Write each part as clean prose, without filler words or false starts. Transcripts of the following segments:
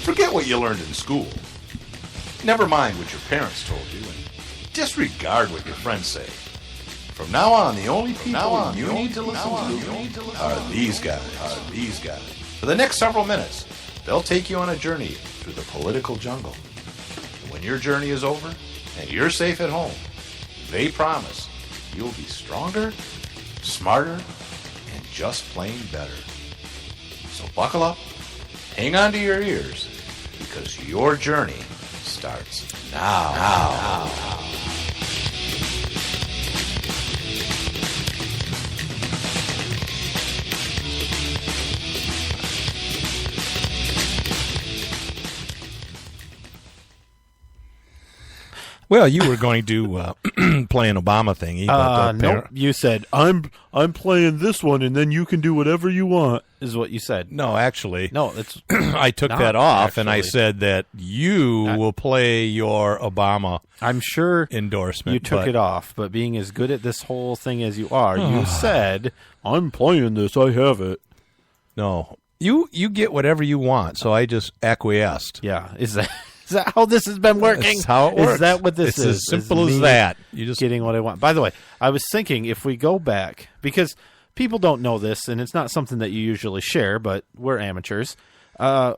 Forget what you learned in school. Never mind what your parents told you, and disregard what your friends say. From now on, the only people you need to listen to are these guys. For the next several minutes, they'll take you on a journey through the political jungle. And when your journey is over and you're safe at home, they promise you'll be stronger, smarter, and just plain better. So buckle up, hang on to your ears, because your journey starts now. Well, you were going to play an Obama thingy. Nope. You said, I'm playing this one, and then you can do whatever you want, is what you said. No, actually. No, it's I took that off, and I said that you will play your Obama I'm sure endorsement. You took it off, but being as good at this whole thing as you are, you said, I'm playing this, I have it. No. You get whatever you want, so I just acquiesced. Yeah, Is that how this has been working? That's how it works. Is that what this is? It's as simple as that. You just getting what I want. By the way, I was thinking if we go back, because people don't know this, and it's not something that you usually share, but we're amateurs. Our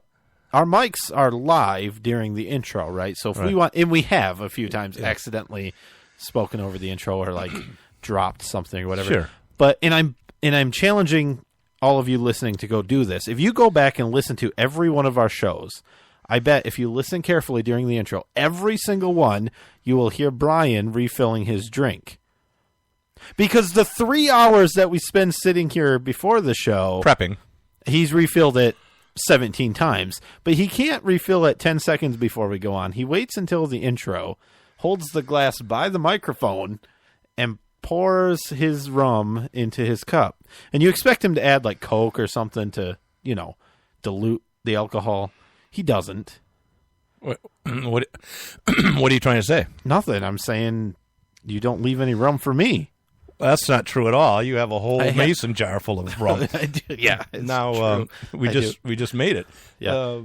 mics are live during the intro, right? So if we want, and we have a few times accidentally spoken over the intro or like dropped something or whatever. Sure. But I'm challenging all of you listening to go do this. If you go back and listen to every one of our shows, I bet if you listen carefully during the intro, every single one, you will hear Brian refilling his drink. Because the 3 hours that we spend sitting here before the show, prepping, he's refilled it 17 times. But he can't refill it 10 seconds before we go on. He waits until the intro, holds the glass by the microphone, and pours his rum into his cup. And you expect him to add like Coke or something to, dilute the alcohol. He doesn't. What are you trying to say? Nothing. I'm saying you don't leave any rum for me. Well, that's not true at all. You have a whole mason jar full of rum. I do. Yeah. Now we just made it. Yeah.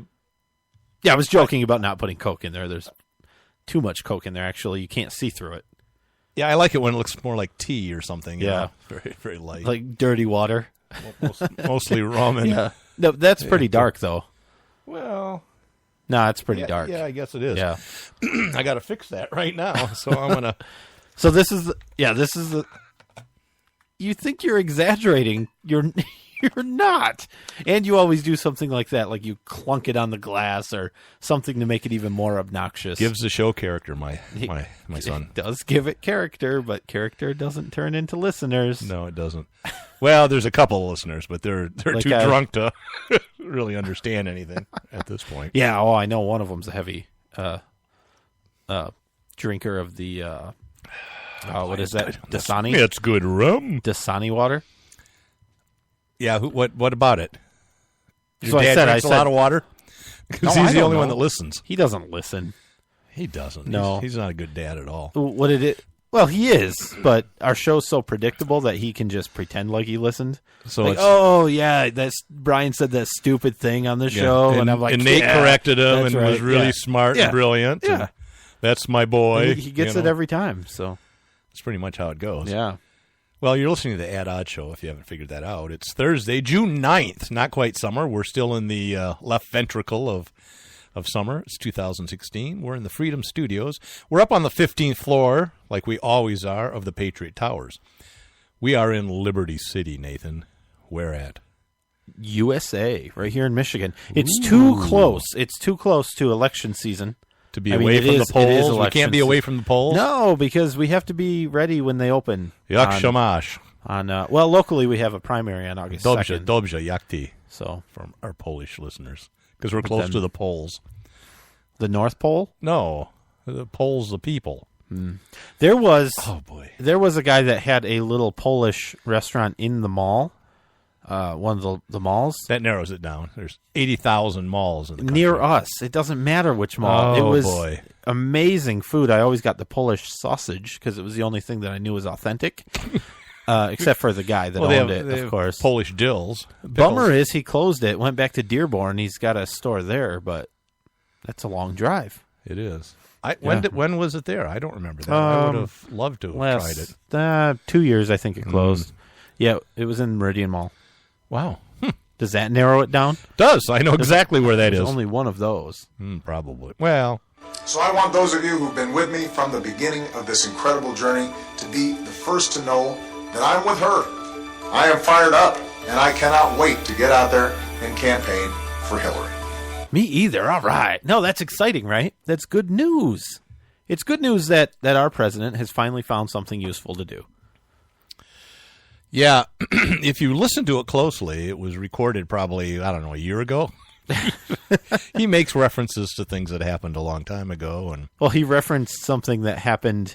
I was joking about not putting Coke in there. There's too much Coke in there. Actually, you can't see through it. Yeah, I like it when it looks more like tea or something. Yeah, very very light, like dirty water. Mostly rum. And no, that's pretty dark though. Well, no, it's pretty dark. Yeah, I guess it is. Yeah, I got to fix that right now. So I'm gonna. So this is the. You think you're exaggerating? You're not, and you always do something like that, like you clunk it on the glass or something to make it even more obnoxious. Gives the show character, my son. It does give it character, but character doesn't turn into listeners. No, it doesn't. Well, there's a couple of listeners, but they're like too drunk to really understand anything at this point. Yeah, I know one of them's a heavy drinker of the what is that? Dasani? It's good rum. Dasani water? Yeah, what about it? Your So dad I drinks said a lot of water? Because he's the only one that listens. He doesn't listen. He doesn't. No. He's not a good dad at all. What did it? Well, he is, but our show's so predictable that he can just pretend like he listened. So like, oh yeah, Brian said that stupid thing on the show, and I'm like, and Nate corrected him and was really yeah. smart and brilliant. Yeah, and that's my boy. He gets it every time. So that's pretty much how it goes. Yeah. Well, you're listening to the Ad Odd Show if you haven't figured that out. It's Thursday, June 9th. Not quite summer. We're still in the left ventricle of summer. It's 2016. We're in the Freedom Studios. We're up on the 15th floor, like we always are, of the Patriot Towers. We are in Liberty City, Nathan. Where at? USA, right here in Michigan. It's too close. It's too close to election season. To be away from the polls? We can't be away from the polls? No, because we have to be ready when they open. Jak shamash. Well, locally we have a primary on August 2nd. Dobrze, jak ty. So, from our Polish listeners. Because we're close to the poles. The North Pole? No. The poles, the people. There was There was a guy that had a little Polish restaurant in the mall. One of the malls. That narrows it down. There's 80,000 malls in the country. Near us. It doesn't matter which mall. It was amazing food. I always got the Polish sausage because it was the only thing that I knew was authentic. Except for the guy that owned it, of course. Polish dills. Bummer is he closed it, went back to Dearborn. He's got a store there, but That's a long drive. It is. When was it there? I don't remember that. I would have loved to have tried it. 2 years, I think it closed. Yeah, it was in Meridian Mall. Wow. Does that narrow it down? Does. I know exactly where that is. There's only one of those. Probably. Well. So I want those of you who've been with me from the beginning of this incredible journey to be the first to know that I'm with her. I am fired up, and I cannot wait to get out there and campaign for Hillary. Me either. All right. No, that's exciting, right? That's good news. It's good news that our president has finally found something useful to do. Yeah, if you listen to it closely, it was recorded probably, I don't know, a year ago. He makes references to things that happened a long time ago. Well, he referenced something that happened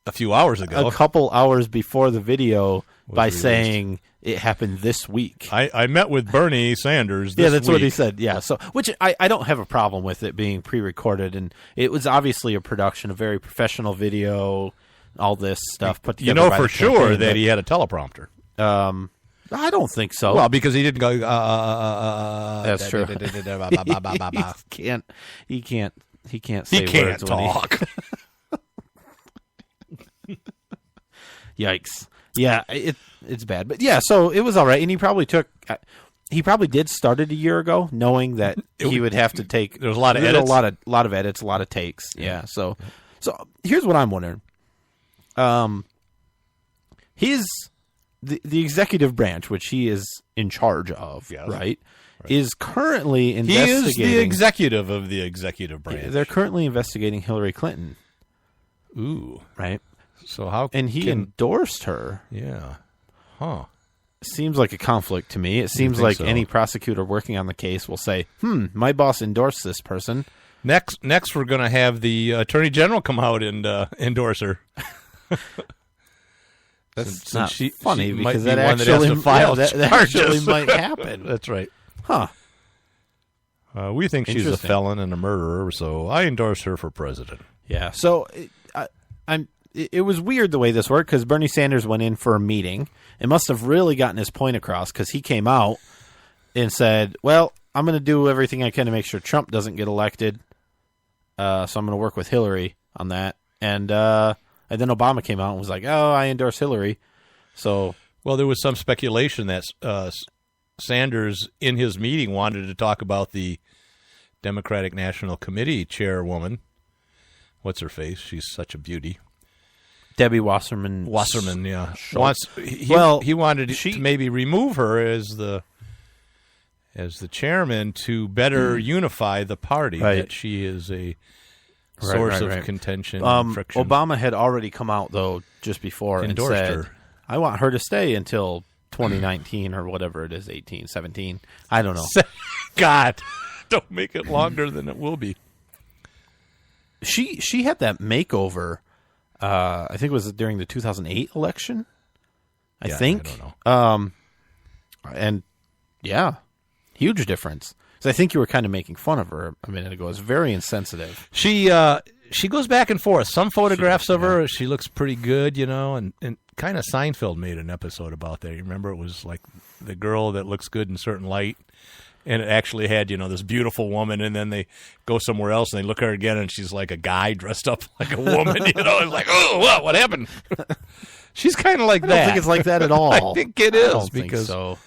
a few hours ago. A couple hours before the video by saying it happened this week. I met with Bernie Sanders this Yeah, that's week. what he said. Yeah, so which I don't have a problem with it being pre-recorded, and it was obviously a production, a very professional video, all this stuff put together. You know by for the sure campaign, that he had a teleprompter. I don't think so. Well, because he didn't go. That's true. He can't say He can't words talk. Yikes! Yeah, it's bad, but yeah. So it was all right, and he probably did start it a year ago, knowing that he would have to take. There's a lot of edits, a lot of edits, a lot of takes. Yeah. So here's what I'm wondering. The executive branch, which he is in charge of, right, is currently investigating. He is the executive of the executive branch. They're currently investigating Hillary Clinton. Ooh, right. So how? And he endorsed her. Yeah. Huh. Seems like a conflict to me. It seems like any prosecutor working on the case will say, my boss endorsed this person. Next, we're going to have the attorney general come out and endorse her. That's not funny because that actually, that actually might happen. That's right. Huh. We think she's a felon and a murderer, so I endorse her for president. Yeah. So it was weird the way this worked because Bernie Sanders went in for a meeting. It must have really gotten his point across because he came out and said, well, I'm going to do everything I can to make sure Trump doesn't get elected. So I'm going to work with Hillary on that. And then Obama came out and was like, oh, I endorse Hillary. So, well, there was some speculation that Sanders, in his meeting, wanted to talk about the Democratic National Committee chairwoman. What's her face? She's such a beauty. Debbie Wasserman. Yeah. He wanted to maybe remove her as the chairman to better unify the party. Right. That she is a source of contention and friction. Obama had already come out, though, just before and said, her. I want her to stay until 2019 or whatever it is, 17. I don't know. God, don't make it longer than it will be. She had that makeover, I think it was during the 2008 election, I think. I don't know. And, yeah, huge difference. I think you were kind of making fun of her a minute ago. It's very insensitive. She goes back and forth. Some photographs of her, she looks pretty good, and kind of Seinfeld made an episode about that. You remember it was like the girl that looks good in certain light, and it actually had, this beautiful woman, and then they go somewhere else and they look at her again, and she's like a guy dressed up like a woman. It's like, oh, what happened? She's kind of like that. I don't think it's like that at all. I think it is. I don't because think so.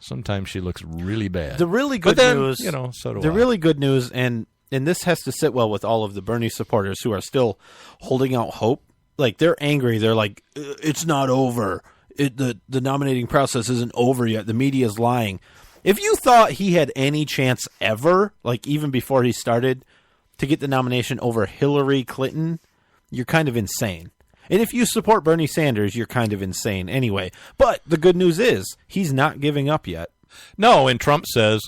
Sometimes she looks really bad. The really good news, so do the I. really good news, and this has to sit well with all of the Bernie supporters who are still holding out hope. Like, they're angry. They're like, it's not over. The nominating process isn't over yet. The media is lying. If you thought he had any chance ever, like even before he started, to get the nomination over Hillary Clinton, you're kind of insane. And if you support Bernie Sanders, you're kind of insane anyway. But the good news is he's not giving up yet. No, and Trump says,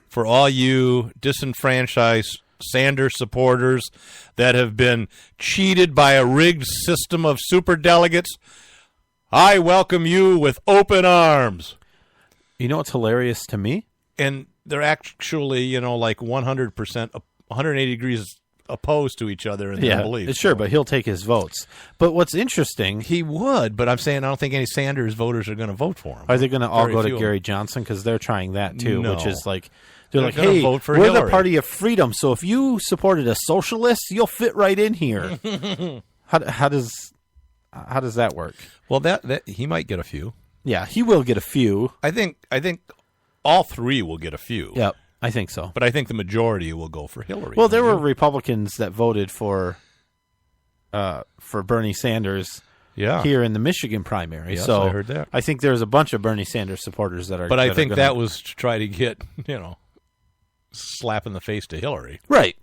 for all you disenfranchised Sanders supporters that have been cheated by a rigged system of superdelegates, I welcome you with open arms. You know what's hilarious to me? And they're actually, like 100%, 180 degrees opposed to each other in their beliefs. Sure, but he'll take his votes. But what's interesting... He would, but I'm saying I don't think any Sanders voters are going to vote for him. Are they going to all go to Gary Johnson? Because they're trying that, too, which is like... They're like, gonna hey, vote for we're Hillary. the party of freedom, so if you supported a socialist, you'll fit right in here. How does that work? Well, that he might get a few. Yeah, he will get a few. I think all three will get a few. Yep, I think so. But I think the majority will go for Hillary. Well, there were Republicans that voted for Bernie Sanders here in the Michigan primary. Yes, so I heard that. I think there's a bunch of Bernie Sanders supporters that are. But I that think are gonna... that was to try to get, slap in the face to Hillary. right.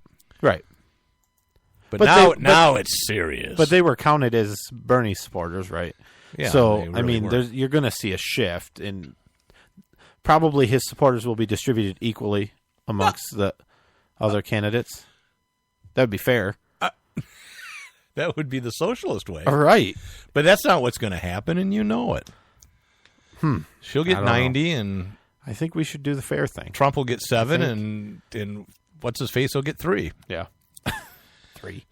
But, But now it's serious. But they were counted as Bernie supporters, right? Yeah, So they really I mean, were. you're going to see a shift, and probably his supporters will be distributed equally amongst the other candidates. That would be fair. that would be the socialist way. All right. But that's not what's going to happen, and you know it. She'll I get don't 90, and I think we should do the fair thing. Trump will get 7, and what's his face will get 3%. Yeah. 3.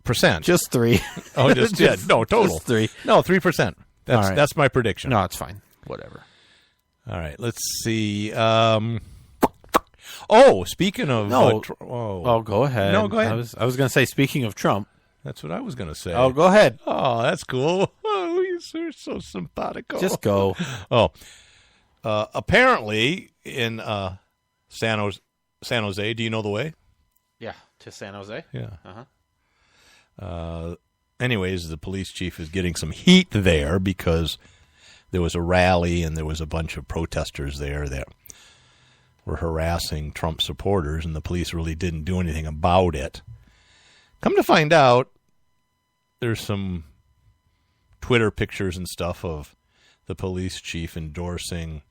Just Just 3. oh, just no total Just 3. No, 3%. That's right. that's my prediction. No, it's fine. Whatever. All right, let's see. Speaking of No. oh, Go ahead. No, go ahead. I was going to say, speaking of Trump. that's what I was going to say. Oh, go ahead. Oh, that's cool. Oh, you're so simpatico. Just go. Oh, apparently in San Jose. Do you know the way? Yeah, to San Jose. Yeah. Uh-huh. Anyways, the police chief is getting some heat there because there was a rally and there was a bunch of protesters there that were harassing Trump supporters, and the police really didn't do anything about it. Come to find out, there's some Twitter pictures and stuff of the police chief endorsing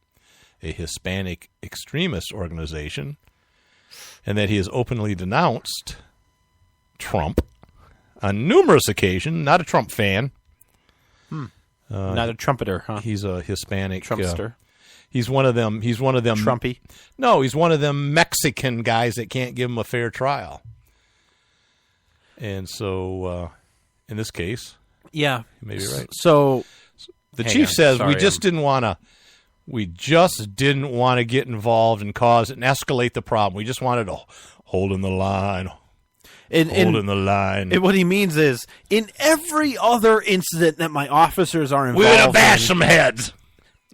a Hispanic extremist organization, and that he has openly denounced Trump on numerous occasions. Not a Trump fan. Not a trumpeter, huh? He's a Hispanic Trumpster. He's one of them. Trumpy. No, he's one of them Mexican guys that can't give him a fair trial. And so, in this case, Yeah. you may be right. So The Hang chief on. says Sorry, we just didn't want to get involved and cause and escalate the problem. We just wanted to hold in the line. And what he means is, in every other incident that my officers are involved We're going to bash in, some heads.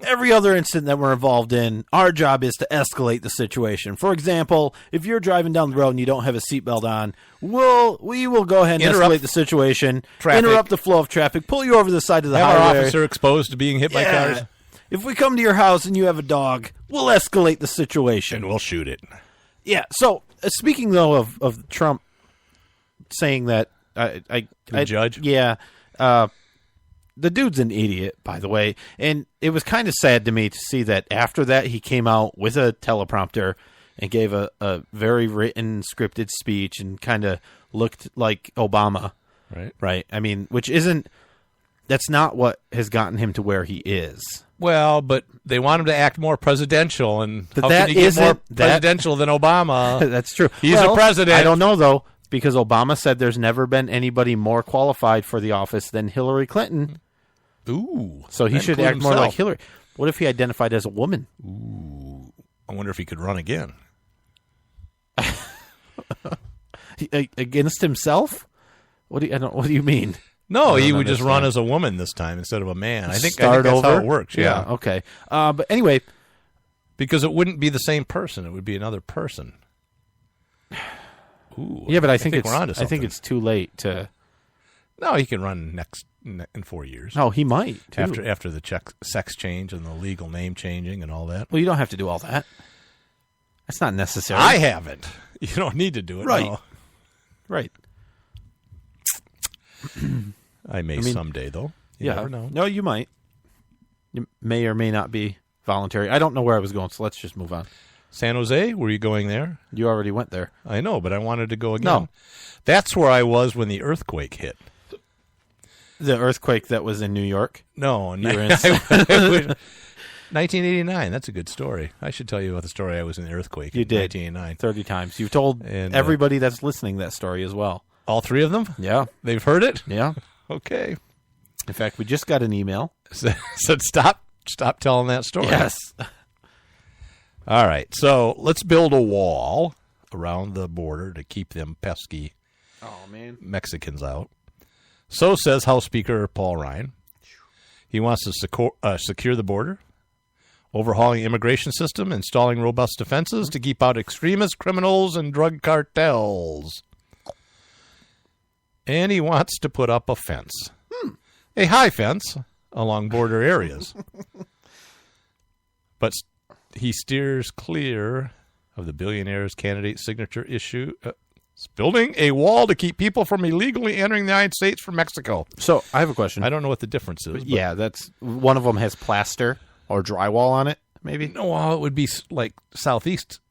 every other incident that we're involved in, our job is to escalate the situation. For example, if you're driving down the road and you don't have a seatbelt on, we will go ahead and Interrupt escalate the situation, traffic. interrupt the flow of traffic, pull you over the side of the Have our highway. officer exposed to being hit by Yeah. cars, If we come to your house and you have a dog, we'll escalate the situation. and we'll shoot it. Yeah. So speaking though of Trump saying that, The judge? yeah, the dude's an idiot, by the way, and it was kind of sad to me to see that after that he came out with a teleprompter and gave a very written, scripted speech and kind of looked like Obama, Right. right? I mean, that's not what has gotten him to where he is. Well, but they want him to act more presidential, and But how that can you get more isn't- that- presidential than Obama? That's true. He's a president. I don't know, though, because Obama said there's never been anybody more qualified for the office than Hillary Clinton. Ooh. So he that should include act more like himself. Hillary. What if he identified as a woman? I wonder if he could run again. Against himself? What do you mean? No, I he don't would just run understand. as a woman this time instead of a man. I think Start that's over? how it works. Yeah. Okay. But anyway, Because it wouldn't be the same person. It would be another person. Ooh, yeah, but I think we're onto I think something. it's too late to. No, he can run in 4 years. Oh, he might too. After the sex change and the legal name changing and all that. Well, you don't have to do all that. That's not necessary. I haven't. You don't need to do it. Right. No. right. I may someday, though. You never know. No, you might. You may or may not be voluntary. I don't know where I was going, so let's just move on. San Jose, were you going there? You already went there. I know, but I wanted to go again. No. That's where I was when the earthquake hit. The earthquake that was in New York. No, You were in- 1989. That's a good story. I should tell you about the story I was in the earthquake. You in did. 1989. 30 times. You've told And, everybody that's listening that story as well. All three of them? Yeah. They've heard it? Yeah. Okay. In fact, we just got an email. Said stop telling that story. Yes. All right, so let's build a wall around the border to keep them pesky Mexicans out. So says House Speaker Paul Ryan. He wants to secure the border, overhauling immigration system, installing robust defenses to keep out extremists, criminals, and drug cartels. And he wants to put up a fence, a high fence along border areas. But he steers clear of the billionaire's candidate signature issue. Building a wall to keep people from illegally entering the United States from Mexico. So I have a question. I don't know what the difference is. Yeah, that's one of them has plaster or drywall on it, maybe? No, well, it would be like southeast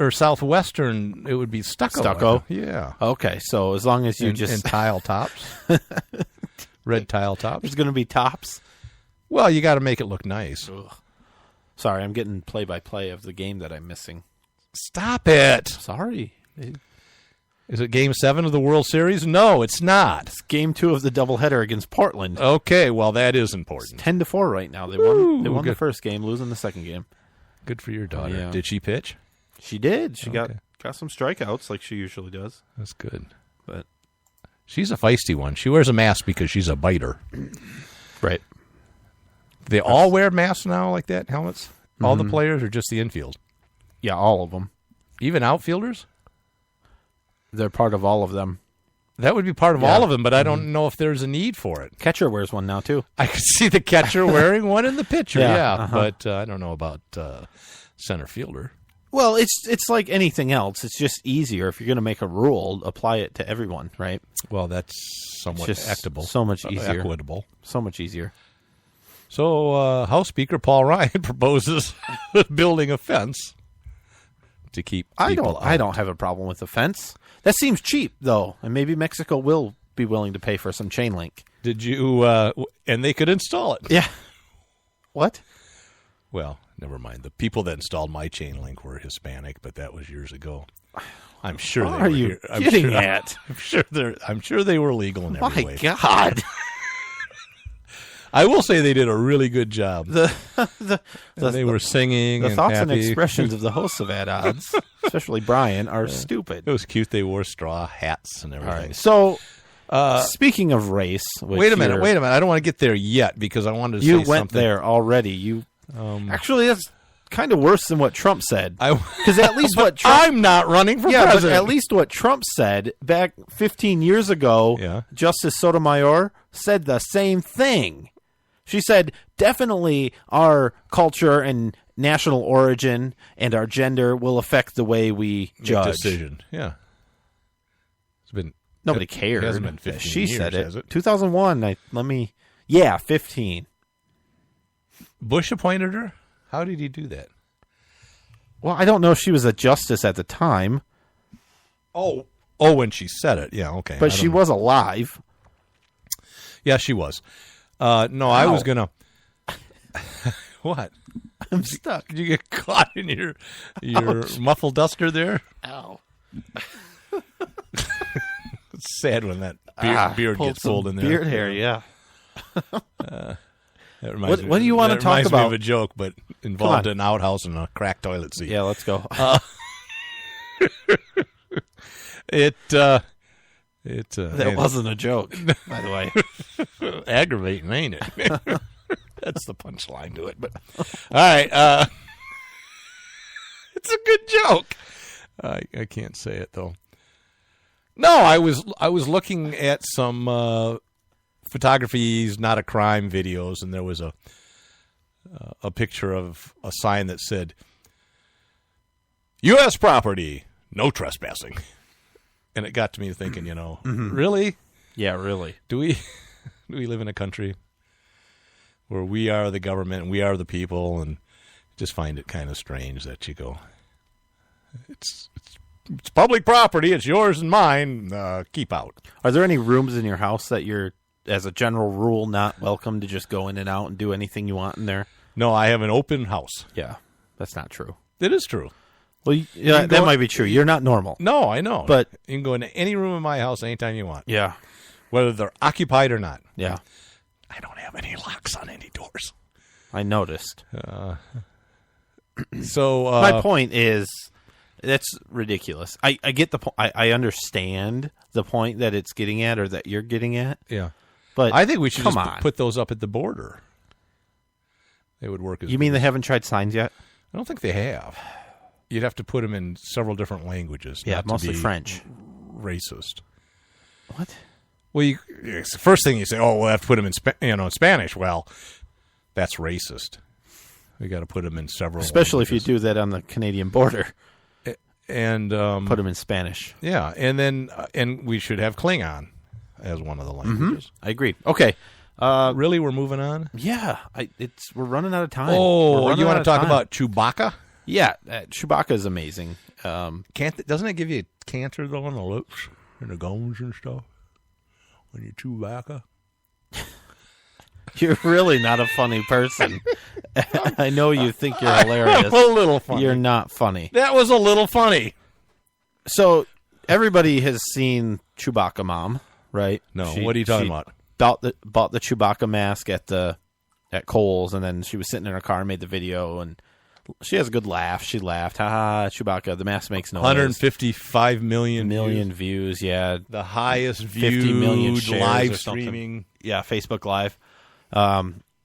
or southwestern. It would be stucco. Stucco? Yeah. Okay, so as long as you And tile tops. Red tile tops. There's going to be tops. Well, you got to make it look nice. Ugh. Sorry, I'm getting play-by-play of the game that I'm missing. Stop it. Sorry. Is it Game 7 of the World Series? No, it's not. It's Game 2 of the doubleheader against Portland. Okay, well, that is important. 10-4 right now. They won. They won the good. first game, losing the second game. Good for your daughter. Yeah. Did she pitch? She did. She Okay. got some strikeouts like she usually does. That's good. But She's a feisty one. She wears a mask because she's a biter. right. They all wear masks now like that, helmets? All the players or just the infield? Yeah, all of them. Even outfielders? They're part of all of them. That would be part of Yeah. all of them, but I don't know if there's a need for it. Catcher wears one now too. I could see the catcher wearing one in the pitcher, Yeah, yeah. But I don't know about center fielder. Well, it's like anything else. It's just easier if you're going to make a rule, apply it to everyone, right? Well, that's somewhat It's just equitable. so much easier. Equitable. So much easier. So House Speaker Paul Ryan proposes building a fence to keep people I out. don't have a problem with the fence. That seems cheap though, and maybe Mexico will be willing to pay for some chain link. Did you and they could install it. Yeah. What? Well, never mind. The people that installed my chain link were Hispanic, but that was years ago. I'm sure What they are were you here. I'm getting sure, at? I'm sure they were legal in every My way. God. I will say they did a really good job. The They were singing the and thoughts and happy. expressions of the hosts of Ad Odds, especially Brian, are stupid. It was cute. They wore straw hats and All everything. right. So, speaking of race, which Wait a minute. I don't want to get there yet because I wanted to You say went something. there already. You actually, that's kind of worse than what Trump said. Because at least what Trump, I'm not running for yeah, but president. at least what Trump said back 15 years ago, Yeah. Justice Sotomayor said the same thing. She said, definitely our culture and national origin and our gender will affect the way we Make judge. decision. Yeah. It's been Nobody it cared. hasn't been 15 she years, said has it. 2001. 15. Bush appointed her? How did he do that? Well, I don't know if she was a justice at the time, Oh, when she said it. Yeah, okay. but I she don't know. was alive. Yeah, she was. No, I was going to... What? I'm stuck. Did you get caught in your muffle duster there? Ow. It's sad when that beard Pulled gets pulled some in there. Beard hair, yeah. That reminds What do you want to that talk reminds me about? of a joke, but involved on. an outhouse and a cracked toilet seat. Yeah, let's go. That That wasn't a joke, by the way. aggravating, ain't it? That's the punchline to it. But all right, it's a good joke. I can't say it though. No, I was looking at some photography's not a crime videos, and there was a picture of a sign that said U.S. property, no trespassing. And it got to me thinking, really? Yeah, really. Do we live in a country where we are the government and we are the people, and just find it kind of strange that you go, it's public property, it's yours and mine, keep out. Are there any rooms in your house that you're, as a general rule, not welcome to just go in and out and do anything you want in there? No, I have an open house. Yeah, that's not true. It is true. Well, yeah, that might be true. You're not normal. No, I know. But- you can go into any room in my house anytime you want, Yeah, whether they're occupied or not. yeah. I don't have any locks on any doors. I noticed. So My point is, that's ridiculous. I get the point. I understand the point that it's getting at, or that you're getting at. yeah, But I think we should come just on. put those up at the border. They would work as You mean they haven't tried signs yet? I don't think they have. You'd have to put them in several different languages. Yeah, not to mostly be French. Racist. What? Well, it's the first thing you say, oh, we'll have to put them in Spanish. Well, that's racist. We got to put them in several. Especially if you languages. do that on the Canadian border. And Put them in Spanish. yeah, and then and we should have Klingon as one of the languages. I agree. Okay. Really, we're moving on. Yeah, we're running out of time. We're Oh, running you want out to of talk time. about Chewbacca? Yeah, Chewbacca is amazing. Doesn't it give you cancer though on the lips and the gums and stuff when you Chewbacca? You're really not a funny person. I know you think you're hilarious. A little funny. You're not funny. That was a little funny. So everybody has seen Chewbacca Mom, right? No, what are you talking she about? Bought the Chewbacca mask at Kohl's, and then she was sitting in her car and made the video, and she has a good laugh. She laughed, ha, Chewbacca. The mask makes noise. 155 million views. Yeah, the highest 50 million viewed shares live or something. streaming. Yeah, Facebook Live.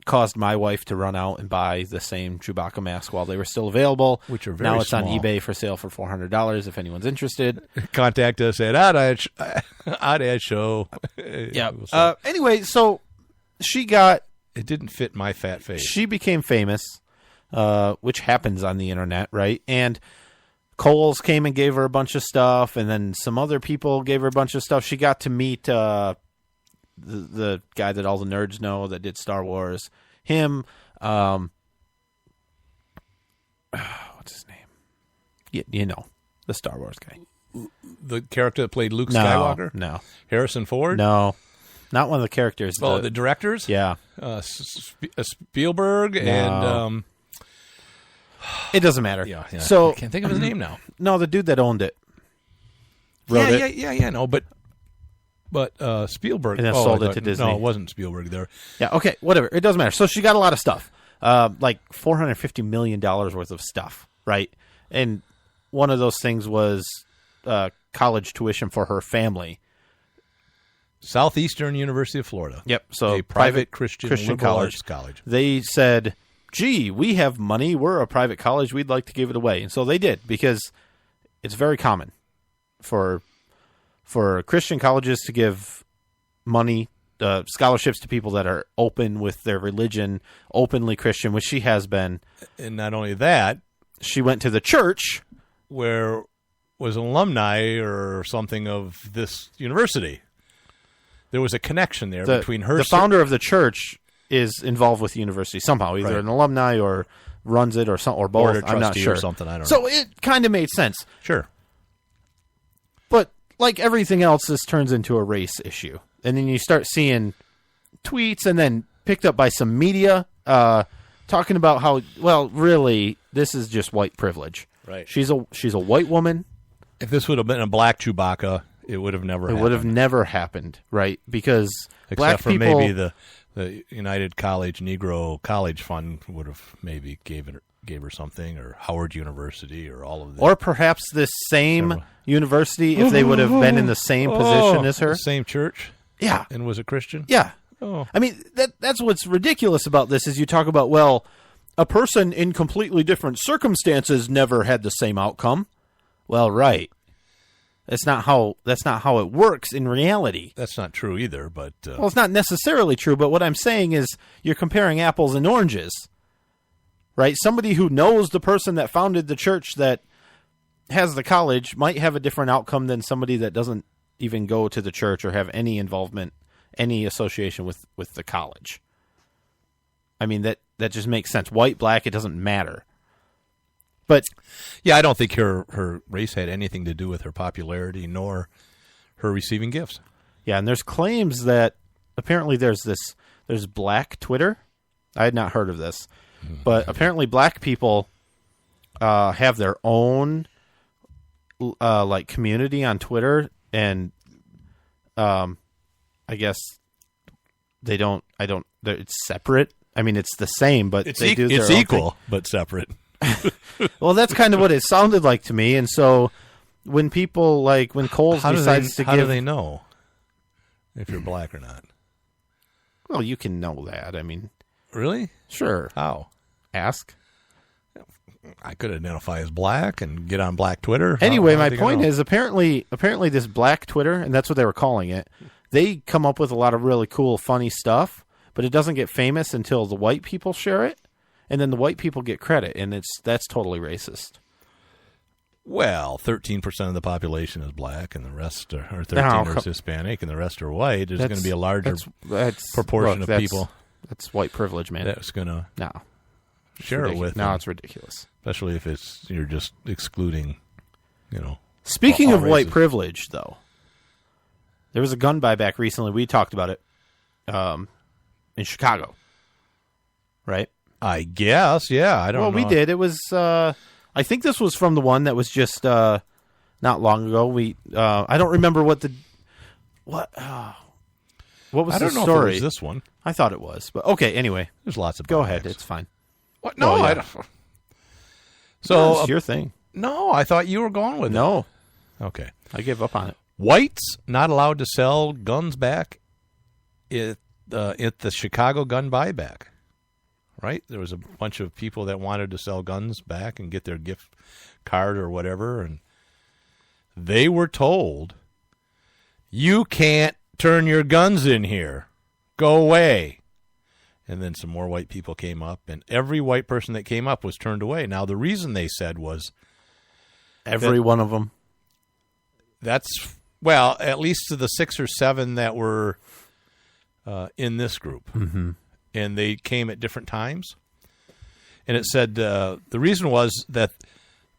Caused my wife to run out and buy the same Chewbacca mask while they were still available. Which are very now it's on small. eBay for sale for $400 if anyone's interested. Contact us at Odd Show. Yeah. So Anyway, so she it didn't fit my fat face. she became famous, which happens on the internet, right? And Kohl's came and gave her a bunch of stuff, and then some other people gave her a bunch of stuff. She got to meet the guy that all the nerds know that did Star Wars. Him, what's his name? You know, the Star Wars guy. The character that played Luke No, Skywalker? no, Harrison Ford? no, not one of the characters. Oh, the directors? yeah, Spielberg and it doesn't matter. yeah. So I can't think of his name now. no, the dude that owned it wrote it. Yeah. No, but Spielberg And then oh, sold I it to thought- Disney. No, it wasn't Spielberg there. Yeah, okay, whatever. It doesn't matter. So she got a lot of stuff, like $450 million worth of stuff, right? And one of those things was college tuition for her family. Southeastern University of Florida. Yep. So a private Christian liberal arts college. They said, "Gee, we have money. We're a private college. We'd like to give it away." And so they did, because it's very common for Christian colleges to give money, scholarships to people that are open with their religion, openly Christian, which she has been. And not only that, She went to the church. where was an alumni or something of this university. There was a connection there between her. The founder of the church is involved with the university somehow, either Right. an alumni or runs it, or both. Board of I'm not trustee sure. or something, I don't So it kind of made sense. Sure. But like everything else, this turns into a race issue. And then you start seeing tweets, and then picked up by some media talking about how, well, really, this is just white privilege. Right. She's a white woman. If this would have been a black Chewbacca, it would have never It happened. would have never happened, right? Because Except black for people, maybe the United College Negro College Fund would have maybe gave her something, or Howard University, or all of that. or perhaps this same Several. university, if they would have been in the same position as her. The same church, Yeah. and was a Christian. Yeah. Oh. I mean, that's what's ridiculous about this, is you talk about, well, a person in completely different circumstances never had the same outcome. Well, right. That's not how it works in reality. That's not true either, but Well, it's not necessarily true, but what I'm saying is you're comparing apples and oranges. Right? Somebody who knows the person that founded the church that has the college might have a different outcome than somebody that doesn't even go to the church or have any involvement, any association with the college. I mean, that just makes sense. White, black, it doesn't matter. But yeah, I don't think her race had anything to do with her popularity nor her receiving gifts. yeah, and there's claims that apparently there's black Twitter. I had not heard of this, but apparently black people have their own like community on Twitter, and I guess they don't. It's separate. I mean, it's the same, but It's they do their it's own equal thing. but separate. Well, that's kind of what it sounded like to me. And so when people when Kohl's decides to how give, do they know if you're black or not? well, you can know that. I mean, Really? sure. How? Ask. I could identify as black and get on black Twitter. Anyway, How my they point know? is apparently this Black Twitter, and that's what they were calling it, they come up with a lot of really cool, funny stuff, but it doesn't get famous until the white people share it, and then the white people get credit, and that's totally racist. Well, 13% of the population is black, and the rest are 13 No, is Hispanic, and the rest are white. There's going to be a larger that's proportion look, of people That's white privilege, man. that's going to No. share it with. No, them, it's ridiculous. especially if you're just excluding, Speaking all of white races. privilege, though, there was a gun buyback recently. We talked about it in Chicago, right? I guess, yeah. I don't know. Well, we did. It was. I think this was from the one that was just not long ago. I don't remember what was I the don't know story. if it was this one. I thought it was, but okay. Anyway, There's lots of go buybacks. ahead. It's fine. What? No, Well, yeah. I don't. No, So, it's your thing. no, I thought you were going with No, it. Okay. I give up on it. Whites not allowed to sell guns back at the Chicago gun buyback. Right? There was a bunch of people that wanted to sell guns back and get their gift card or whatever, and they were told, you can't turn your guns in here. Go away. And then some more white people came up, and every white person that came up was turned away. Now, the reason they said was, Every one of them. well, at least to the 6 or 7 that were in this group. Mm-hmm. And they came at different times. And it said the reason was that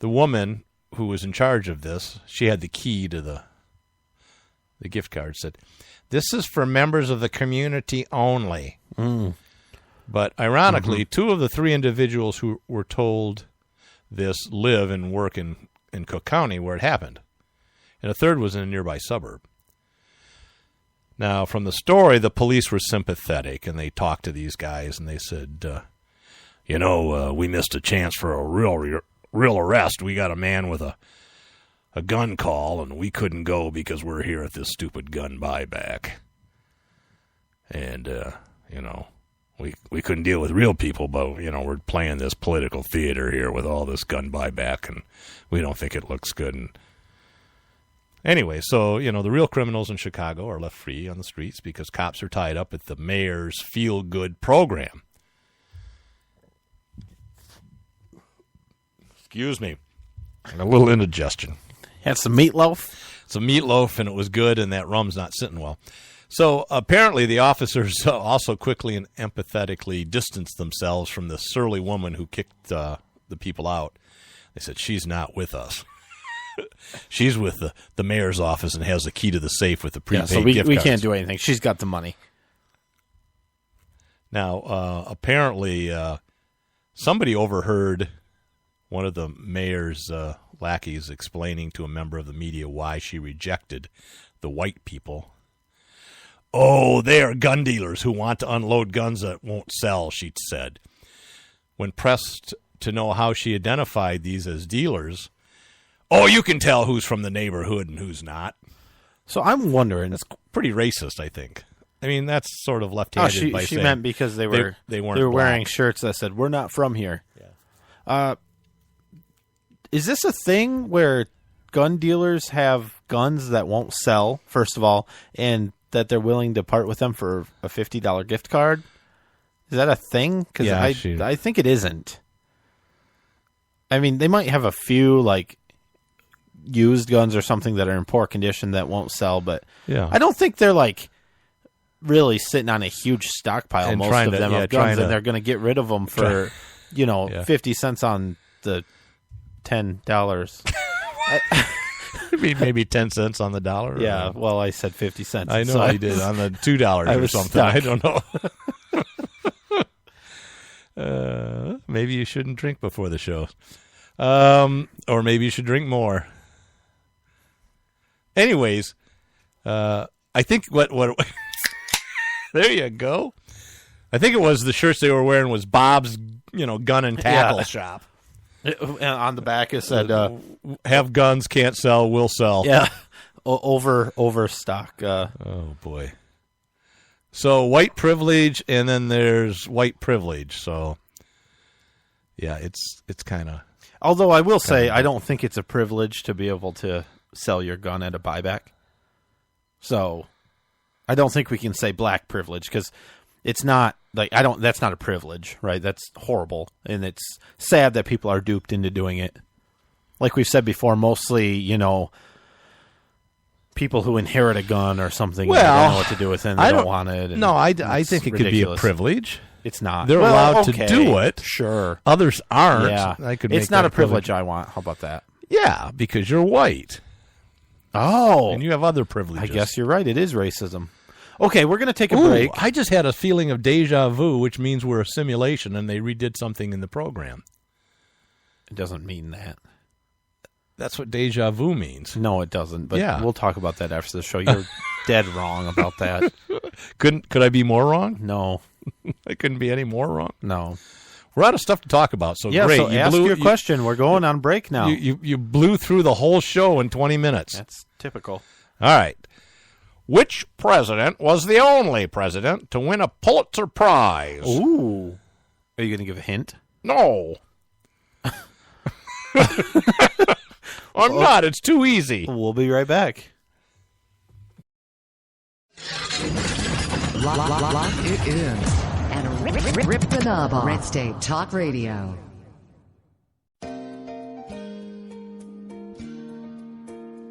the woman who was in charge of this, she had the key to the gift card, said, this is for members of the community only. Mm. But ironically, 2 of the 3 individuals who were told this live and work in Cook County where it happened. And a third was in a nearby suburb. Now, from the story, the police were sympathetic, and they talked to these guys, and they said, we missed a chance for a real arrest. We got a man with a gun call, and we couldn't go because we're here at this stupid gun buyback. And, we couldn't deal with real people, but, we're playing this political theater here with all this gun buyback, and we don't think it looks good. And anyway, so, the real criminals in Chicago are left free on the streets because cops are tied up at the mayor's feel-good program. Excuse me. A little indigestion. Had some meatloaf. It's a meatloaf, and it was good, and that rum's not sitting well. So apparently the officers also quickly and empathetically distanced themselves from the surly woman who kicked the people out. They said, she's not with us. She's with the mayor's office and has the key to the safe with the prepaid So gift we cards. can't do anything. She's got the money. Now, apparently, somebody overheard one of the mayor's lackeys explaining to a member of the media why she rejected the white people. Oh, they are gun dealers who want to unload guns that won't sell, she said. When pressed to know how she identified these as dealers, oh, you can tell who's from the neighborhood and who's not. So I'm wondering. That's pretty racist, I think. I mean, that's sort of left-handed by she saying meant because they were weren't wearing black. shirts that said "We're not from here." Yeah. Is this a thing where gun dealers have guns that won't sell? First of all, and that they're willing to part with them for a $50 gift card? Is that a thing? Because Yeah, I think it isn't. I mean, they might have a few used guns or something that are in poor condition that won't sell, but Yeah. I don't think they're really sitting on a huge stockpile. And Most trying of to- them yeah, of trying guns, to- and they're going to get rid of them for 50 cents on the $10. Maybe 10 cents on the dollar. Yeah, well, I said 50 cents. I know so I did on the $2 I or was something. stuck. I don't know. Maybe you shouldn't drink before the show. Or maybe you should drink more. Anyways, I think what there you go. I think it was the shirts they were wearing was Bob's, gun and tackle shop. On the back it said, have guns, can't sell, will sell. yeah, overstock. Oh, boy. So white privilege, and then there's white privilege. So, yeah, it's kind of... Although I will say, I don't think it's a privilege to be able to sell your gun at a buyback. So I don't think we can say black privilege, because it's not like that's not a privilege, right? That's horrible. And it's sad that people are duped into doing it. Like we've said before, mostly, people who inherit a gun or something, and they don't know what to do with it, and they don't want it. No, I think it could be a privilege. It's not. They're allowed to do it. Sure. Others aren't. Yeah. It's not a privilege I want. How about that? Yeah, because you're white. Oh. And you have other privileges. I guess you're right. It is racism. Okay, we're going to take a break. I just had a feeling of deja vu, which means we're a simulation and they redid something in the program. It doesn't mean that. That's what deja vu means. No, it doesn't. But yeah. We'll talk about that after the show. You're dead wrong about that. Could I be more wrong? No. I couldn't be any more wrong? No. We're out of stuff to talk about, so yeah, great. So ask your question. We're going on break now. You blew through the whole show in 20 minutes. That's typical. All right. Which president was the only president to win a Pulitzer Prize? Ooh. Are you going to give a hint? No. I'm not. It's too easy. We'll be right back. Lock it in. And rip the knob off. Red State Talk Radio.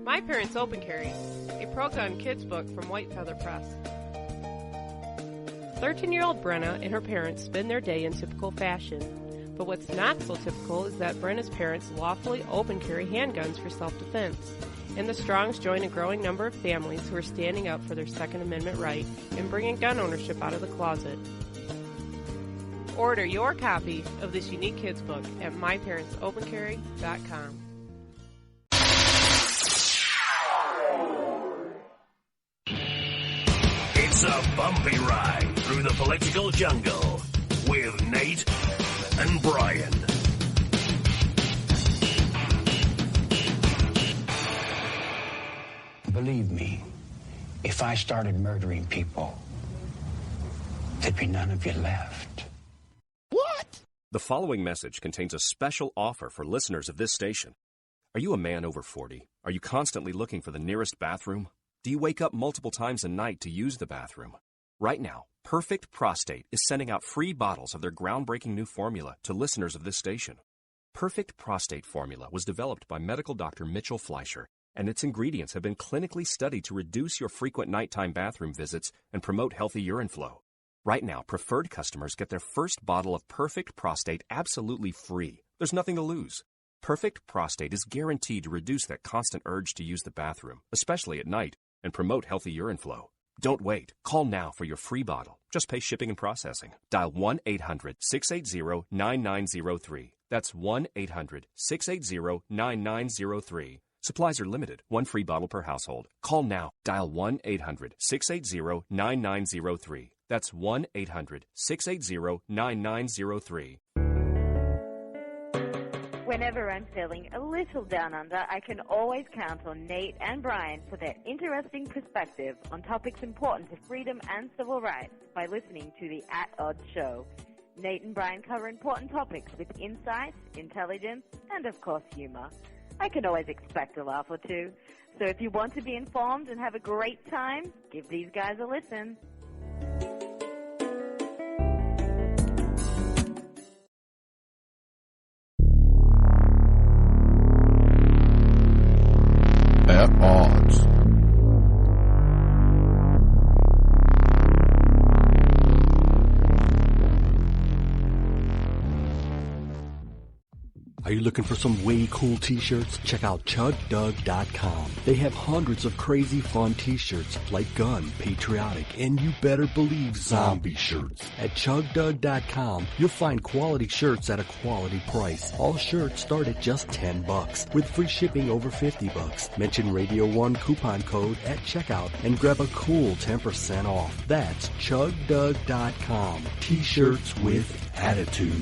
My Parents Open Carry, a pro-gun kids book from White Feather Press. 13-year-old Brenna and her parents spend their day in typical fashion. But what's not so typical is that Brenna's parents lawfully open carry handguns for self-defense. And the Strongs join a growing number of families who are standing up for their Second Amendment right and bringing gun ownership out of the closet. Order your copy of this unique kids book at myparentsopencarry.com. It's a bumpy ride through the political jungle with Nate and Brian. Believe me, if I started murdering people, there'd be none of you left. What? The following message contains a special offer for listeners of this station. Are you a man over 40? Are you constantly looking for the nearest bathroom? Do you wake up multiple times a night to use the bathroom? Right now, Perfect Prostate is sending out free bottles of their groundbreaking new formula to listeners of this station. Perfect Prostate formula was developed by medical doctor Mitchell Fleischer, and its ingredients have been clinically studied to reduce your frequent nighttime bathroom visits and promote healthy urine flow. Right now, preferred customers get their first bottle of Perfect Prostate absolutely free. There's nothing to lose. Perfect Prostate is guaranteed to reduce that constant urge to use the bathroom, especially at night, and promote healthy urine flow. Don't wait. Call now for your free bottle. Just pay shipping and processing. Dial 1-800-680-9903. That's 1-800-680-9903. Supplies are limited. One free bottle per household. Call now. Dial 1-800-680-9903. That's 1-800-680-9903. Whenever I'm feeling a little down under, I can always count on Nate and Brian for their interesting perspective on topics important to freedom and civil rights by listening to the At Odds Show. Nate and Brian cover important topics with insight, intelligence, and of course humor. I can always expect a laugh or two. So if you want to be informed and have a great time, give these guys a listen. At Odds. Are you looking for some way cool t-shirts? Check out ChugDug.com. They have hundreds of crazy fun t-shirts like gun, patriotic, and you better believe zombie shirts. At ChugDug.com, you'll find quality shirts at a quality price. All shirts start at just $10 with free shipping over $50. Mention Radio 1 coupon code at checkout and grab a cool 10% off. That's ChugDug.com. T-shirts with attitude.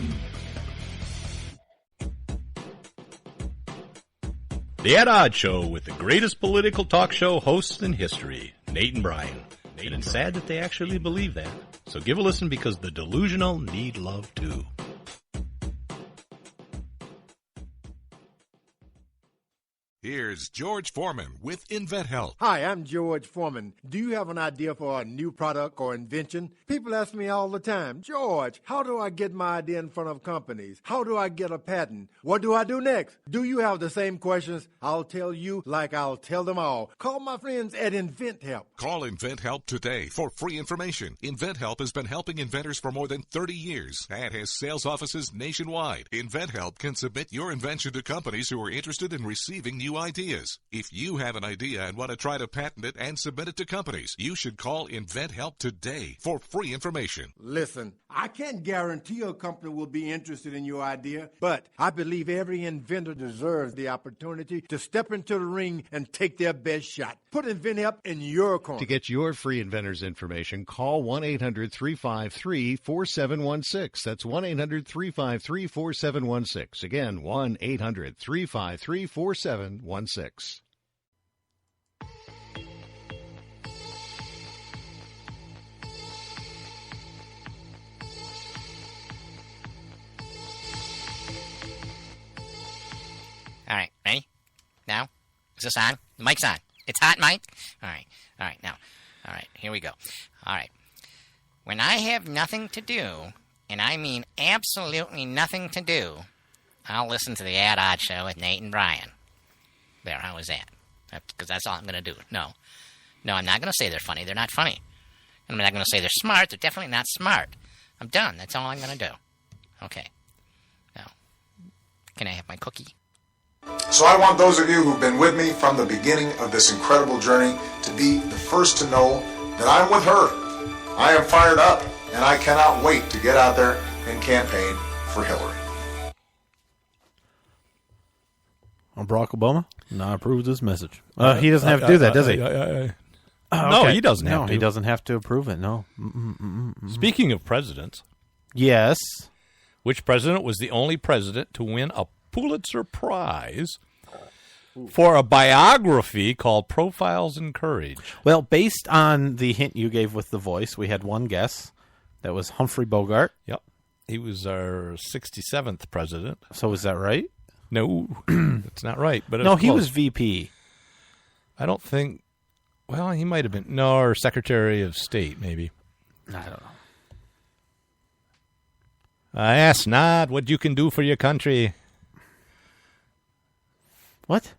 The Ed Odd Show with the greatest political talk show hosts in history, Nate and Brian. And it's sad that they actually believe that. So give a listen because the delusional need love too. Here's George Foreman with InventHelp. Hi, I'm George Foreman. Do you have an idea for a new product or invention? People ask me all the time, George, how do I get my idea in front of companies? How do I get a patent? What do I do next? Do you have the same questions? I'll tell you like I'll tell them all. Call my friends at InventHelp. Call InventHelp today for free information. InventHelp has been helping inventors for more than 30 years and has sales offices nationwide. InventHelp can submit your invention to companies who are interested in receiving new ideas. If you have an idea and want to try to patent it and submit it to companies, you should call InventHelp today for free information. Listen, I can't guarantee a company will be interested in your idea, but I believe every inventor deserves the opportunity to step into the ring and take their best shot. Put InventHelp in your corner. To get your free inventor's information, call 1-800-353-4716. That's 1-800-353-4716. Again, 1-800-353-4716. All right, ready? Now? Is this on? The mic's on. It's hot, Mike? All right, now. All right, here we go. All right. When I have nothing to do, and I mean absolutely nothing to do, I'll listen to the Ed Odd Show with Nate and Brian. There, how was that? Because that's all I'm going to do. No, I'm not going to say they're funny. They're not funny. And I'm not going to say they're smart. They're definitely not smart. I'm done. That's all I'm going to do. Okay. Now, can I have my cookie? So I want those of you who've been with me from the beginning of this incredible journey to be the first to know that I'm with her. I am fired up, and I cannot wait to get out there and campaign for Hillary. Barack Obama not approved this message. He doesn't have to do that, does he? No, Okay. he doesn't have to. He doesn't have to approve it, no. Speaking of presidents. Yes. Which president was the only president to win a Pulitzer Prize for a biography called Profiles in Courage? Well, based on the hint you gave with the voice, we had one guess. That was Humphrey Bogart. Yep. He was our 67th president. So is that right? No, that's not right. But no, he close. was VP. I don't think. Well, he might have been. No, or Secretary of State, maybe. I don't know. I ask not what you can do for your country. What?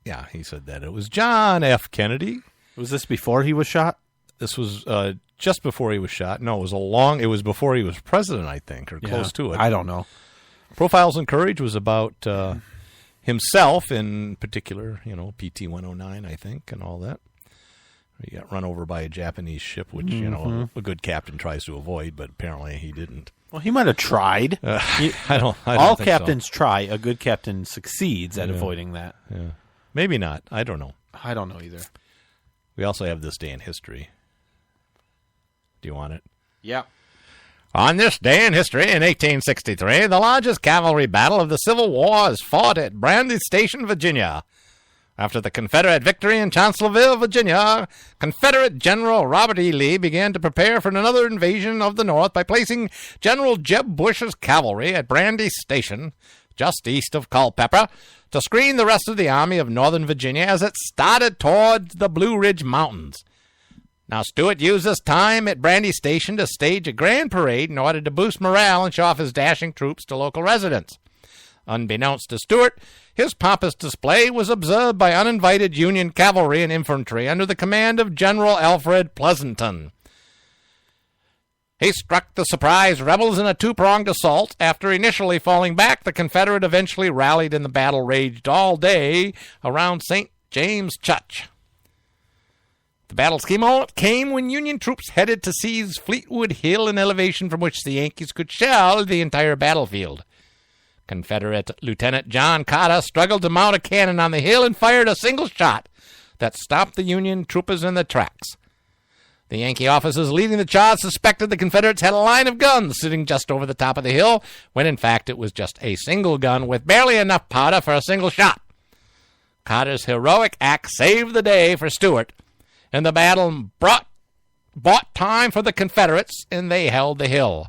Yeah, he said that. It was John F. Kennedy. Was this before he was shot? This was just before he was shot. No, it was before he was president, I think, or close to it. I don't know. Profiles in Courage was about himself in particular, PT-109, I think, and all that. He got run over by a Japanese ship, which, a good captain tries to avoid, but apparently he didn't. Well, he might have tried. I don't all think captains so. try. A good captain succeeds at avoiding that. Yeah. Maybe not. I don't know. I don't know either. We also have this day in history. Do you want it? Yeah. On this day in history, in 1863, the largest cavalry battle of the Civil War is fought at Brandy Station, Virginia. After the Confederate victory in Chancellorsville, Virginia, Confederate General Robert E. Lee began to prepare for another invasion of the North by placing General Jeb Bush's cavalry at Brandy Station, just east of Culpeper, to screen the rest of the Army of Northern Virginia as it started towards the Blue Ridge Mountains. Now, Stuart used this time at Brandy Station to stage a grand parade in order to boost morale and show off his dashing troops to local residents. Unbeknownst to Stuart, his pompous display was observed by uninvited Union cavalry and infantry under the command of General Alfred Pleasanton. He struck the surprised rebels in a two-pronged assault. After initially falling back, the Confederate eventually rallied and the battle raged all day around St. James Church. The battle came when Union troops headed to seize Fleetwood Hill, an elevation from which the Yankees could shell the entire battlefield. Confederate Lieutenant John Carter struggled to mount a cannon on the hill and fired a single shot that stopped the Union troopers in their tracks. The Yankee officers leading the charge suspected the Confederates had a line of guns sitting just over the top of the hill, when in fact it was just a single gun with barely enough powder for a single shot. Carter's heroic act saved the day for Stuart, and the battle bought time for the Confederates, and they held the hill.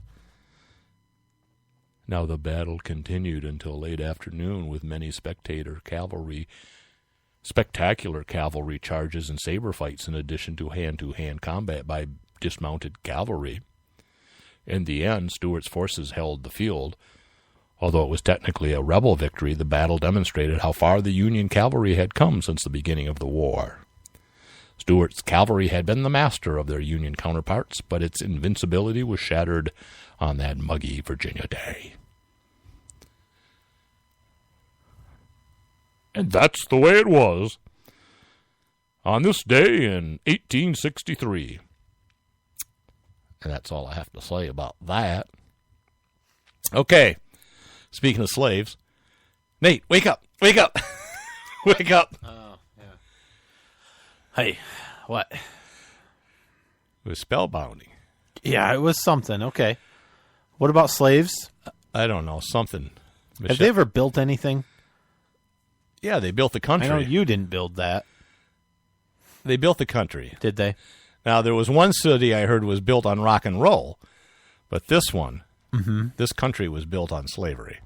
Now the battle continued until late afternoon with many spectacular cavalry charges and saber fights in addition to hand-to-hand combat by dismounted cavalry. In the end, Stuart's forces held the field. Although it was technically a rebel victory, the battle demonstrated how far the Union cavalry had come since the beginning of the war. Stuart's cavalry had been the master of their Union counterparts, but its invincibility was shattered on that muggy Virginia day. And that's the way it was on this day in 1863. And that's all I have to say about that. Okay, speaking of slaves, Nate, wake up, wake up, wake up. Oh, yeah. Hey, what? It was spellbinding. Yeah, it was something. Okay. What about slaves? I don't know, something. Have they ever built anything? Yeah, they built the country. I know you didn't build that. They built the country. Did they? Now, there was one city I heard was built on rock and roll, but this one, this country was built on slavery.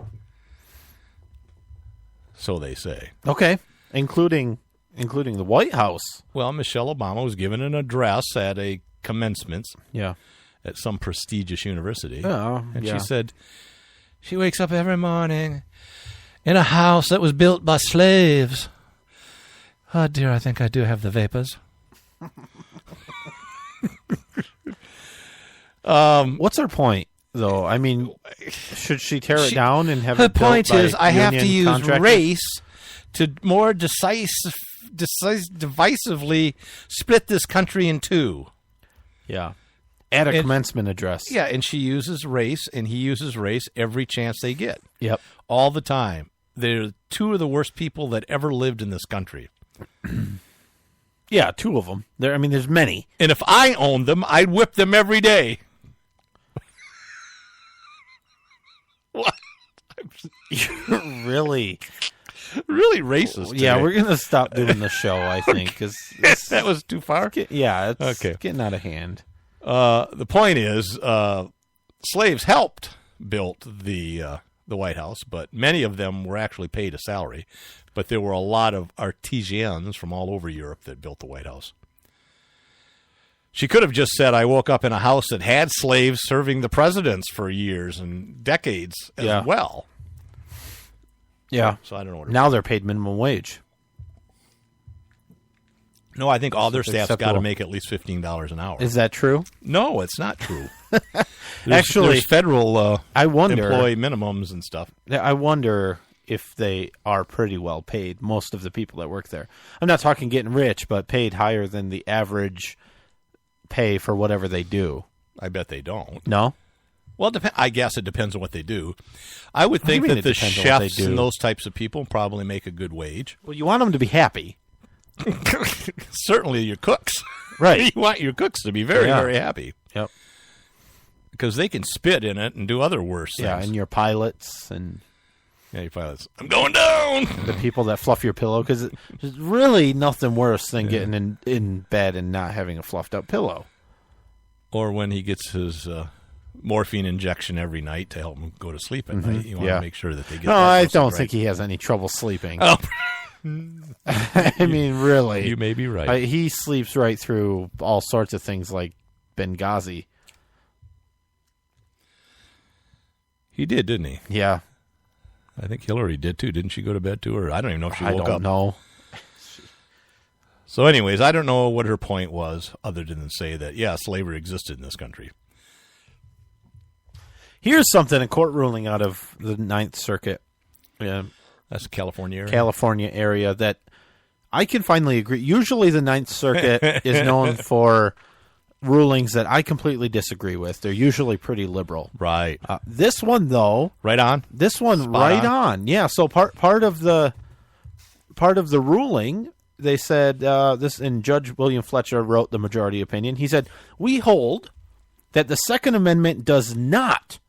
So they say. Okay, including the White House. Well, Michelle Obama was given an address at a commencement. Yeah. At some prestigious university. Oh, and yeah. she said, she wakes up every morning in a house that was built by slaves. Oh, dear, I think I do have the vapors. What's her point, though? I mean, should she tear it down and have her it built point by is, I have to union use contractors? race to more decisively split this country in two. Yeah. At a commencement address. Yeah, and she uses race, and he uses race every chance they get. Yep. All the time. They're two of the worst people that ever lived in this country. Yeah, two of them. There's many. And if I owned them, I'd whip them every day. What? You're really racist. Yeah, today. we're going to stop doing the show, I think. Cause that was too far? Yeah, it's okay. Getting out of hand. The point is, slaves helped build the White House, but many of them were actually paid a salary. But there were a lot of artisans from all over Europe that built the White House. She could have just said, I woke up in a house that had slaves serving the presidents for years and decades as well. Yeah. So I don't know what now they're paid minimum wage. No, I think all their staff's got to acceptable. make at least $15 an hour. Is that true? No, it's not true. Actually, there's federal I wonder, employee minimums and stuff. I wonder if they are pretty well paid, most of the people that work there. I'm not talking getting rich, but paid higher than the average pay for whatever they do. I bet they don't. No? Well, I guess it depends on what they do. I would think that the chefs and those types of people probably make a good wage. Well, you want them to be happy. Certainly your cooks. Right. You want your cooks to be very, very happy. Yep. Because they can spit in it and do other worse things. Yeah, and your pilots and... Yeah, your pilots. I'm going down! The people that fluff your pillow, because there's really nothing worse than getting in bed and not having a fluffed up pillow. Or when he gets his morphine injection every night to help him go to sleep at night. You want to make sure that they get No, that I dose don't right. think he has any trouble sleeping. Oh. I mean, really. You may be right. He sleeps right through all sorts of things like Benghazi. He did, didn't he? Yeah. I think Hillary did too. Didn't she go to bed too? Or I don't even know if she woke up. I don't know. So anyways, I don't know what her point was other than to say that, yeah, slavery existed in this country. Here's something, a court ruling out of the Ninth Circuit. Yeah. That's the California area? California area that I can finally agree. Usually the Ninth Circuit is known for rulings that I completely disagree with. They're usually pretty liberal. Right. This one, though. Right on? This one, right on. Yeah, so part of the ruling, they said, this, and Judge William Fletcher wrote the majority opinion. He said, we hold that the Second Amendment does not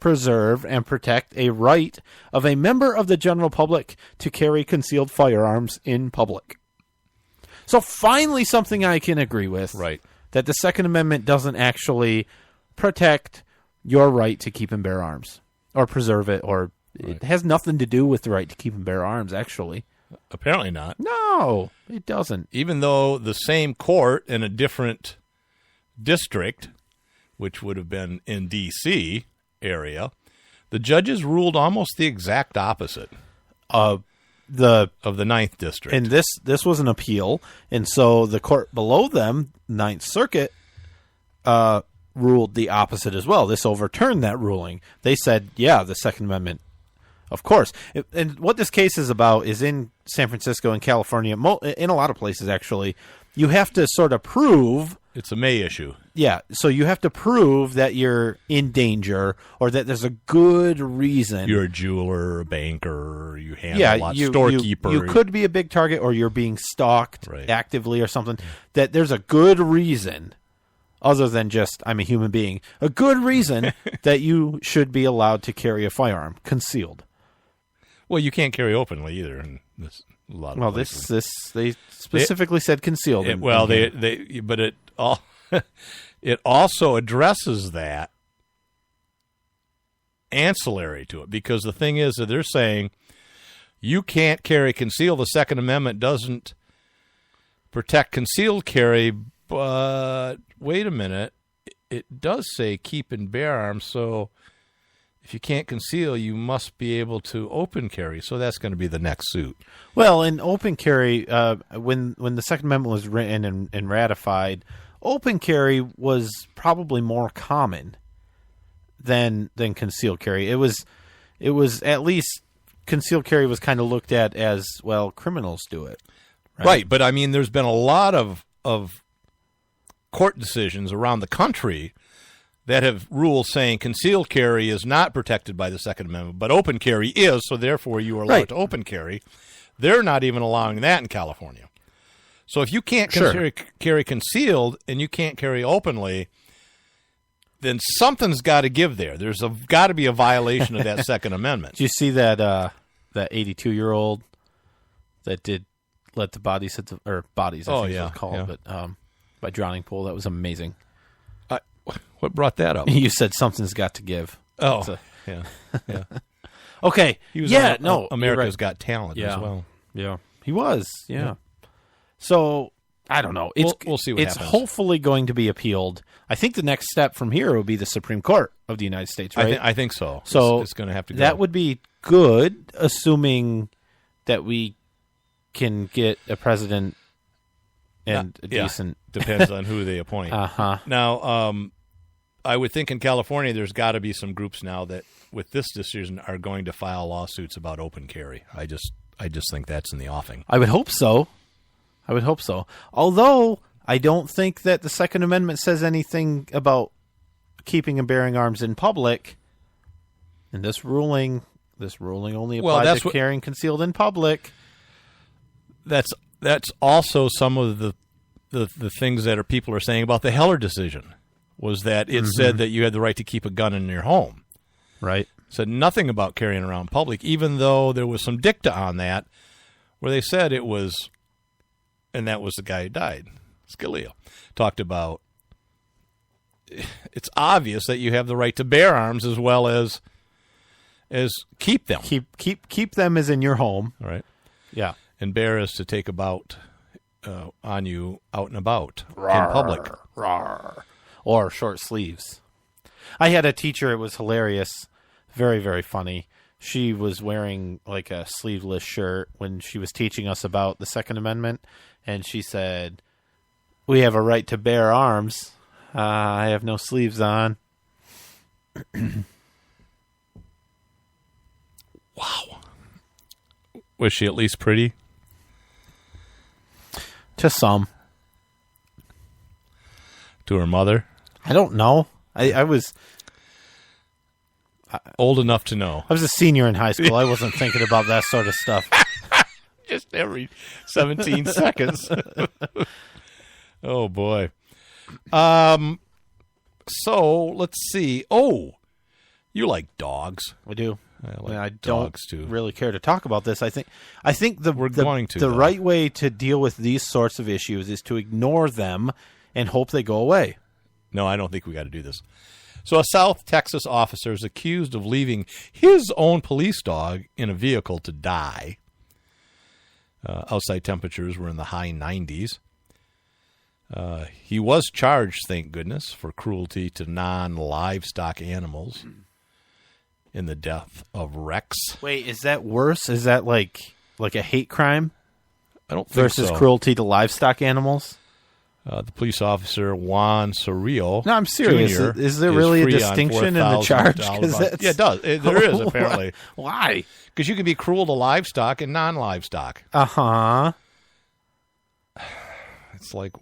preserve, and protect a right of a member of the general public to carry concealed firearms in public. So finally something I can agree with. Right. That the Second Amendment doesn't actually protect your right to keep and bear arms or preserve it, or it has nothing to do with the right to keep and bear arms, actually. Apparently not. No, it doesn't. Even though the same court in a different district, which would have been in D.C. area, the judges ruled almost the exact opposite of the 9th District. And this was an appeal, and so the court below them, 9th Circuit, ruled the opposite as well. This overturned that ruling. They said, yeah, the Second Amendment, of course. And what this case is about is in San Francisco and California, in a lot of places actually, you have to sort of prove... It's a May issue. Yeah, so you have to prove that you're in danger or that there's a good reason. You're a jeweler, a banker, you handle a lot, storekeeper. You could be a big target, or you're being stalked actively or something. That there's a good reason, other than just I'm a human being, a good reason that you should be allowed to carry a firearm concealed. Well, you can't carry openly either in this. A lot of places. They specifically said concealed. But it also addresses that ancillary to it, because the thing is that they're saying you can't carry concealed. The Second Amendment doesn't protect concealed carry, but wait a minute, it does say keep and bear arms, so if you can't conceal, you must be able to open carry. So that's going to be the next suit. Well, in open carry, when the Second Amendment was written and ratified, open carry was probably more common than concealed carry. It was at least concealed carry was kind of looked at as, well, criminals do it. Right, but I mean, there's been a lot of court decisions around the country that have rules saying concealed carry is not protected by the Second Amendment, but open carry is, so therefore you are allowed to open carry. They're not even allowing that in California. So if you can't carry concealed and you can't carry openly, then something's got to give there. There's got to be a violation of that Second Amendment. Did you see that 82-year-old that did let the bodies hit bodies? I think it was called, but by drowning pool. That was amazing. What brought that up? You said something's got to give. Oh, yeah. Okay. He was America's Got Talent as well. Yeah, he was. Yeah. So I don't know. We'll see what happens. It's hopefully going to be appealed. I think the next step from here will be the Supreme Court of the United States, right? I think so. So it's going to have to go. That would be good, assuming that we can get a president and a decent. Depends on who they appoint. Now, I would think in California there's got to be some groups now that, with this decision, are going to file lawsuits about open carry. I just think that's in the offing. I would hope so. Although I don't think that the Second Amendment says anything about keeping and bearing arms in public. And this ruling only applies to carrying concealed in public. That's also some of the things that people are saying about the Heller decision, was that it said that you had the right to keep a gun in your home. Right. It said nothing about carrying around public, even though there was some dicta on that where they said it was, and that was the guy who died, Scalia, talked about it's obvious that you have the right to bear arms as well as keep them. Keep them as in your home. Right. Yeah. And bear is to take about on you out and about in public. Or short sleeves. I had a teacher, it was hilarious, very, very funny. She was wearing like a sleeveless shirt when she was teaching us about the Second Amendment, and she said, "We have a right to bear arms. I have no sleeves on." Wow. Was she at least pretty? To some. To her mother? I don't know. I was old enough to know. I was a senior in high school. I wasn't thinking about that sort of stuff. Just every 17 seconds. Oh, boy. So, let's see. Oh, You like dogs. I do. I don't dogs, too. really care to talk about this. I think We're going to, the though. right way to deal with these sorts of issues is to ignore them and hope they go away. No, I don't think we got to do this. So a South Texas officer is accused of leaving his own police dog in a vehicle to die. Outside temperatures were in the high 90s. He was charged, thank goodness, for cruelty to non-livestock animals in the death of Rex. Wait, is that worse? Is that like a hate crime? I don't think versus so. cruelty to livestock animals? The police officer, Juan Sorillo. No, I'm serious. Jr. Is there really a distinction in the charge? Yeah, it does. There is, apparently. Why? Because you can be cruel to livestock and non-livestock. Uh-huh. It's like,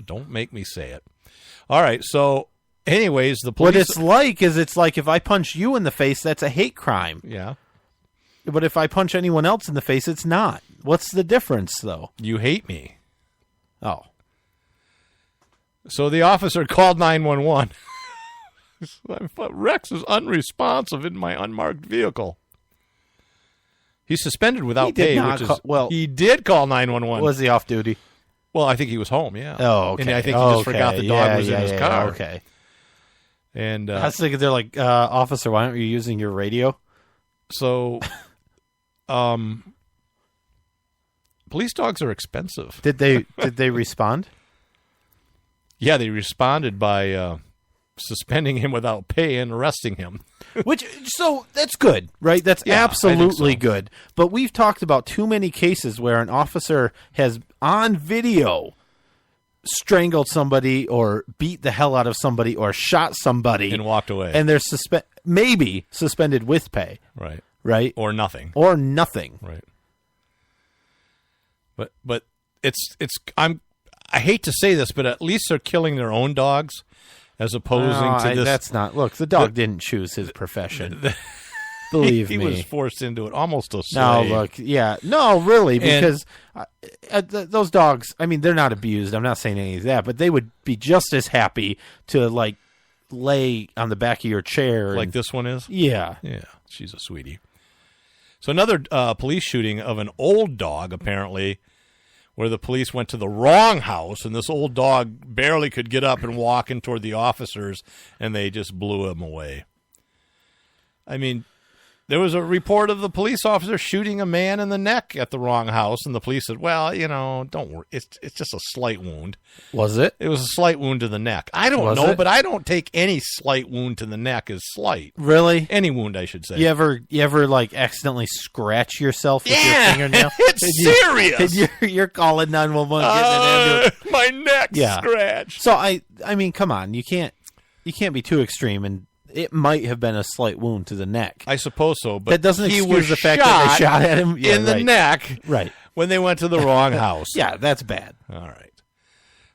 don't make me say it. All right, so anyways, the police... What it's like if I punch you in the face, that's a hate crime. Yeah. But if I punch anyone else in the face, it's not. What's the difference, though? You hate me. Oh. So the officer called 911. Rex is unresponsive in my unmarked vehicle. He's suspended without pay, he did call 911. Was he off duty? Well, I think he was home, yeah. Oh, okay. And I think he just forgot the dog was in his car. Okay. And I was thinking, they're like, officer, why aren't you using your radio? So, police dogs are expensive. Did they respond? Yeah, they responded by suspending him without pay and arresting him. So that's good, right? That's absolutely good. But we've talked about too many cases where an officer has, on video, strangled somebody or beat the hell out of somebody or shot somebody. And walked away. And they're maybe suspended with pay. Right. Right? Or nothing. Right. But I hate to say this, but at least they're killing their own dogs as opposing to this. That's not. Look, the dog didn't choose his profession. Believe me. He was forced into it, almost a No, slave. look, yeah. No, really, because those dogs, I mean, they're not abused. I'm not saying any of that, but they would be just as happy to, like, lay on the back of your chair. Like this one is? Yeah. Yeah, she's a sweetie. So another police shooting of an old dog, apparently, where the police went to the wrong house, and this old dog barely could get up and walk in toward the officers, and they just blew him away. I mean, there was a report of the police officer shooting a man in the neck at the wrong house, and the police said, well, don't worry. It's just a slight wound. Was it? It was a slight wound to the neck. I don't know, but I don't take any slight wound to the neck as slight. Really? Any wound, I should say. You ever like accidentally scratch yourself with your fingernail? It's serious. You're calling 911, getting an ambulance. My neck scratched. So I mean, come on, you can't be too extreme, and it might have been a slight wound to the neck. I suppose so, but that doesn't he excuse was the fact that they shot at him in the neck, right, when they went to the wrong house. Yeah, that's bad. All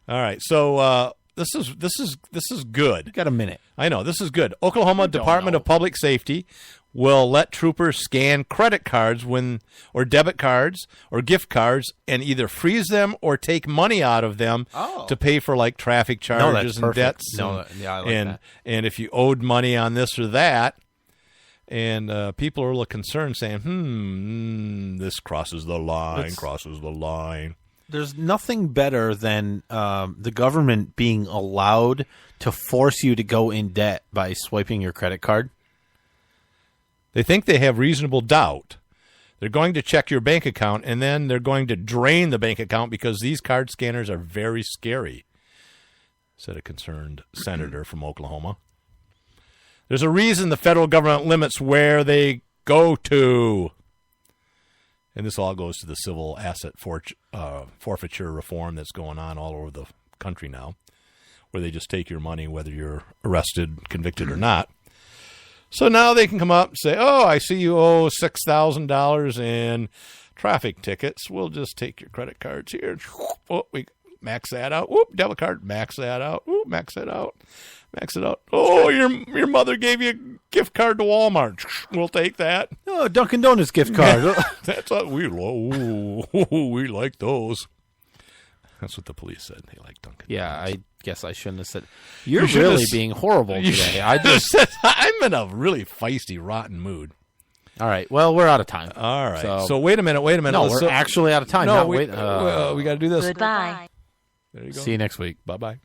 right. So this is good. Got a minute. I know this is good. Oklahoma Department of Public Safety will let troopers scan credit cards or debit cards or gift cards and either freeze them or take money out of them to pay for like traffic charges and debts. I like that. And if you owed money on this or that, and people are a little concerned, saying, this crosses the line. There's nothing better than the government being allowed to force you to go in debt by swiping your credit card. They think they have reasonable doubt. They're going to check your bank account, and then they're going to drain the bank account because these card scanners are very scary, said a concerned senator from Oklahoma. There's a reason the federal government limits where they go to. And this all goes to the civil asset forfeiture reform that's going on all over the country now, where they just take your money whether you're arrested, convicted, or not. So now they can come up and say, I see you owe $6,000 in traffic tickets. We'll just take your credit cards here. We max that out. Debit card, max that out. Max it out. Max it out. Your mother gave you a gift card to Walmart. We'll take that. Oh, Dunkin' Donuts gift card. That's what we like those. That's what the police said. They like Dunkin'. Yeah, I guess I shouldn't have said. You're shouldn't really have being horrible You today. should- I just. I'm in a really feisty, rotten mood. All right. Well, we're out of time. All right. So wait a minute. No, we're actually out of time. No, Not we wait. got to do this. Goodbye. There you go. See you next week. Bye-bye.